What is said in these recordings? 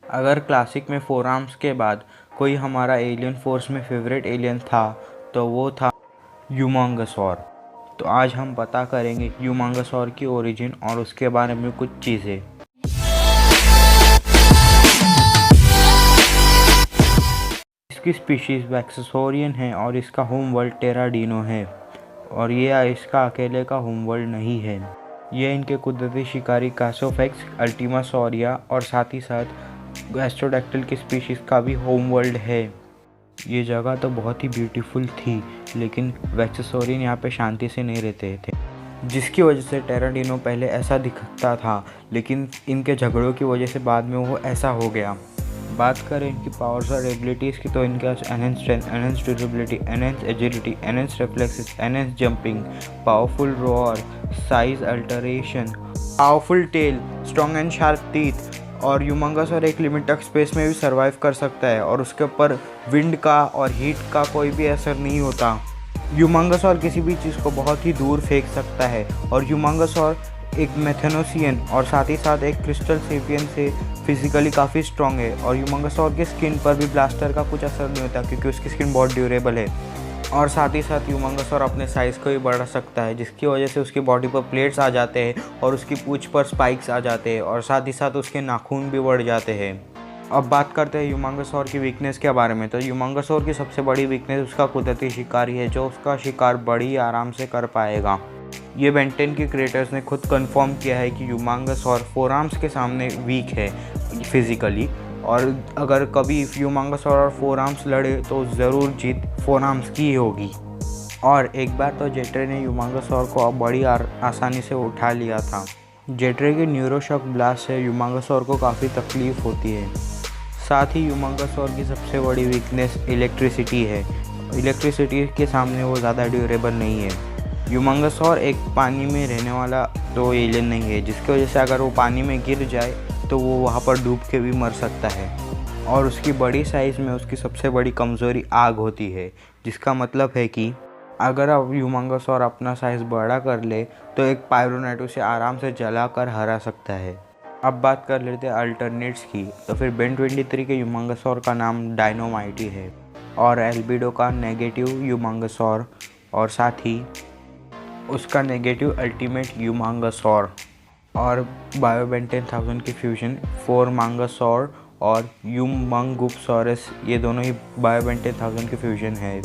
अगर क्लासिक में four arms के बाद कोई हमारा एलियन फोर्स में फेवरेट एलियन था तो वो था यूमांगसॉर। तो आज हम पता करेंगे यूमांगसॉर की ओरिजिन और उसके बारे में कुछ चीज़ें। इसकी स्पीशीज़ वैक्सोसोरियन है और इसका होम वर्ल्ड टेराडीनो है और ये इसका अकेले का होम वर्ल्ड नहीं है। ये इनके कुदरती शिकारी कासोफेक्स, अल्टीमासोरिया और साथ ही साथ गैस्ट्रोडैक्टिल की स्पीशीज़ का भी होम वर्ल्ड है। ये जगह तो बहुत ही ब्यूटीफुल थी, लेकिन वैक्सोसोरियन यहाँ पे शांति से नहीं रहते थे, जिसकी वजह से टेराडीनो पहले ऐसा दिखता था, लेकिन इनके झगड़ों की वजह से बाद में वो ऐसा हो गया। बात करें इनकी पावर्स और एबिलिटीज़ की तो इनके पास enhance strength, enhance durability, enhance agility, enhance reflexes, enhance jumping, powerful roar, size alteration, powerful tail, strong and sharp teeth और यूमांगसॉर एक लिमिट तक स्पेस में भी सर्वाइव कर सकता है और उसके ऊपर विंड का और हीट का कोई भी असर नहीं होता। यूमांगसॉर किसी भी चीज़ को बहुत ही दूर फेंक सकता है और यूमांगसॉर एक मेथेनोसियन और साथ ही साथ एक क्रिस्टल सेपियन से फिजिकली काफ़ी स्ट्रॉन्ग है और यूमांगसॉर के स्किन पर भी ब्लास्टर का कुछ असर नहीं होता क्योंकि उसकी स्किन बहुत ड्यूरेबल है। और साथ ही साथ यूमांगसॉर अपने साइज़ को भी बढ़ा सकता है, जिसकी वजह से उसकी बॉडी पर प्लेट्स आ जाते हैं और उसकी पूंछ पर स्पाइक्स आ जाते हैं और साथ ही साथ उसके नाखून भी बढ़ जाते हैं। अब बात करते हैं यूमांगसॉर की वीकनेस के बारे में। तो यूमांगसॉर की सबसे बड़ी वीकनेस उसका कुदरती शिकारी है, जो उसका शिकार बड़ी आराम से कर पाएगा। ये बेन 10 के क्रिएटर्स ने खुद कंफर्म किया है कि यूमांगसॉर फोर आर्म्स के सामने वीक है फिजिकली, और अगर कभी यूमांगसॉर और फोर आर्म्स लड़े तो ज़रूर जीत फोर आर्म्स की होगी। और एक बार तो जेट्रे ने यूमांगसॉर को बड़ी आसानी से उठा लिया था। जेट्रे के न्यूरोशॉक ब्लास्ट से यूमांगसॉर को काफ़ी तकलीफ़ होती है। साथ ही यूमांगसॉर की सबसे बड़ी वीकनेस इलेक्ट्रिसिटी है। इलेक्ट्रिसिटी के सामने वो ज़्यादा ड्यूरेबल नहीं है। यूमांगसॉर एक पानी में रहने वाला तो एलियन नहीं है, जिसकी वजह से अगर वो पानी में गिर जाए तो वो वहाँ पर डूब के भी मर सकता है। और उसकी बड़ी साइज़ में उसकी सबसे बड़ी कमज़ोरी आग होती है, जिसका मतलब है कि अगर अब यूमांगसॉर अपना साइज़ बड़ा कर ले तो एक पायरोनाइट उसे आराम से जला कर हरा सकता है। अब बात कर लेते हैं अल्टरनेट्स की। तो फिर बेन 23 के यूमांगसॉर का नाम डायनोमाइटी है और एल्बिडो का नेगेटिव यूमांगसॉर और साथ ही उसका नेगेटिव अल्टीमेट यूमांगसॉर और बायोबेन 10,000 की फ्यूजन फोर मांगसॉर और यूमांगुपसॉरस, ये दोनों ही बायोबेन 10,000 की फ्यूजन है।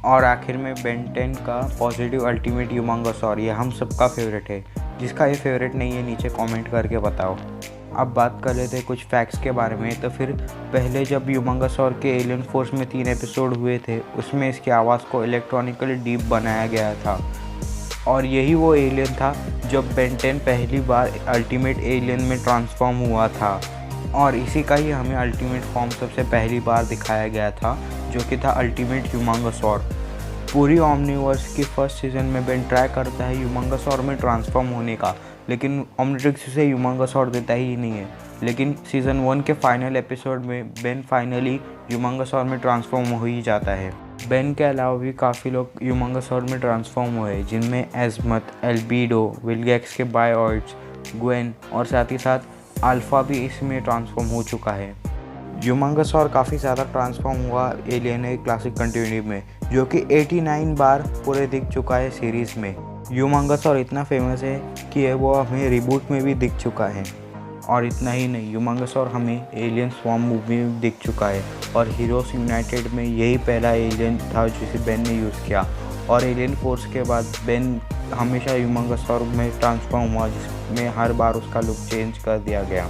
और आखिर में बेन 10 का पॉजिटिव अल्टीमेट यूमांगसॉर, ये हम सबका फेवरेट है। जिसका ये फेवरेट नहीं है नीचे कमेंट करके बताओ। अब बात कर लेते हैं कुछ फैक्ट्स के बारे में। तो फिर पहले जब यूमांगसॉर के एलियन फोर्स में 3 एपिसोड हुए थे, उसमें इसकी आवाज़ को इलेक्ट्रॉनिकली डीप बनाया गया था और यही वो एलियन था जब बेन 10 पहली बार अल्टीमेट एलियन में ट्रांसफॉर्म हुआ था और इसी का ही हमें अल्टीमेट फॉर्म सबसे पहली बार दिखाया गया था, जो कि था अल्टीमेट यूमांगसॉर। पूरी ओमनीवर्स की फर्स्ट सीज़न में बेन ट्राई करता है यूमांगसॉर में ट्रांसफॉर्म होने का, लेकिन ओमनिट्रिक्स उसे यूमांगसॉर देता ही नहीं है। लेकिन सीज़न 1 के फाइनल एपिसोड में बेन फाइनली यूमांगसॉर में ट्रांसफॉर्म हो ही जाता है। बेन के अलावा भी काफ़ी लोग यूमांगसॉर में ट्रांसफॉर्म हुए, जिनमें एज़मथ, एल्बिडो, विलगैक्स के बायोइड्स, ग्वेन और साथ ही साथ अल्फ़ा भी इसमें ट्रांसफॉर्म हो चुका है। यूमांगसॉर काफ़ी ज़्यादा ट्रांसफॉर्म हुआ एलियन है क्लासिक कंटिन्यूटी में, जो कि 89 बार पूरे दिख चुका है सीरीज़ में। यूमांगसॉर इतना फेमस है कि वो हमें रिबूट में भी दिख चुका है। और इतना ही नहीं, यूमांगसॉर हमें एलियन स्वॉर्म मूवी में दिख चुका है और हीरोज़ यूनाइटेड में यही पहला एलियन था जिसे बेन ने यूज़ किया। और एलियन फोर्स के बाद बेन हमेशा यूमांगसॉर में ट्रांसफॉर्म हुआ, जिसमें हर बार उसका लुक चेंज कर दिया गया।